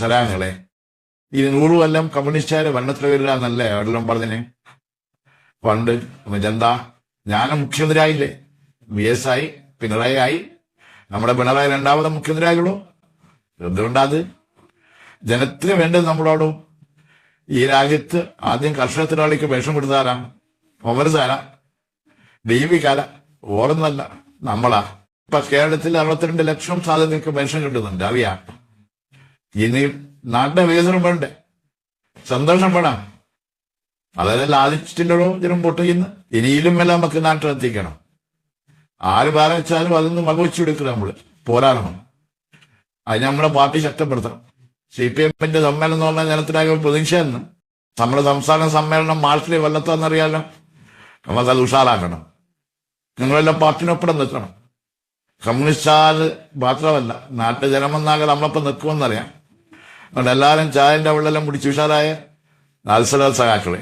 സലാങ്ങളെ ഈ 100 കൊല്ലം കമ്മ്യൂണിസ്റ്റുകാര് ഭരണത്തിൽ വരില്ല എന്നല്ലേ എവിടെല്ലാം പറഞ്ഞിന് പണ്ട്? എന്താ ഞാനും മുഖ്യമന്ത്രി ആയില്ലേ? VS ആയി, പിണറായി ആയി. നമ്മുടെ പിണറായി 2ാമത് മുഖ്യമന്ത്രി ആയുള്ളൂ. എന്തുകൊണ്ടാത്? ജനത്തിന് വേണ്ടത് നമ്മളോടും ഈ രാജ്യത്ത് ആദ്യം കർഷക തൊഴിലാളിക്ക് പെൻഷൻ കൊടുത്താരാണ്? ഒമർസാരാ, ദീപികാല, ഓർന്നല്ല, നമ്മളാ. ഇപ്പൊ കേരളത്തിൽ 62 ലക്ഷം സാധനങ്ങൾക്ക് പെൻഷൻ കിട്ടുന്നുണ്ട്. അറിയാം. ഇനി നാട്ടിലെ വികസനം വേണ്ടേ? സന്തോഷം വേണം. അതായത് ലാഭിച്ചിട്ടുള്ളൂ ജനം വോട്ട് ചെയ്യുന്നു. ഇനിയിലും എല്ലാം നമുക്ക് നാട്ടിലെത്തിക്കണം. ആര് വേറെ വെച്ചാലും അതൊന്നും വകവെച്ചു കൊടുക്കുക. നമ്മള് പോരാടണം. അതിന് നമ്മുടെ പാർട്ടി ശക്തപ്പെടുത്തണം. CPM സമ്മേളനം എന്ന് പറഞ്ഞാൽ ജനത്തിനാകെ പ്രതിഷേധം. നമ്മുടെ സംസ്ഥാന സമ്മേളനം മാർച്ചിലെ കൊല്ലത്താന്നറിയാലോ. നമുക്കത് ഉഷാറാക്കണം. നിങ്ങളെല്ലാം പാർട്ടിനൊപ്പം നിൽക്കണം. കമ്മ്യൂണിസ്റ്റുകാർ മാത്രമല്ല, നാട്ടിലെ ജനമെന്നാകെ നമ്മളൊപ്പം നിൽക്കുമെന്നറിയാം. അതുകൊണ്ട് എല്ലാവരും ചായന്റെ വെള്ളമെല്ലാം പിടിച്ച് ഉഷാറായ നാൽസല സഖാക്കളെ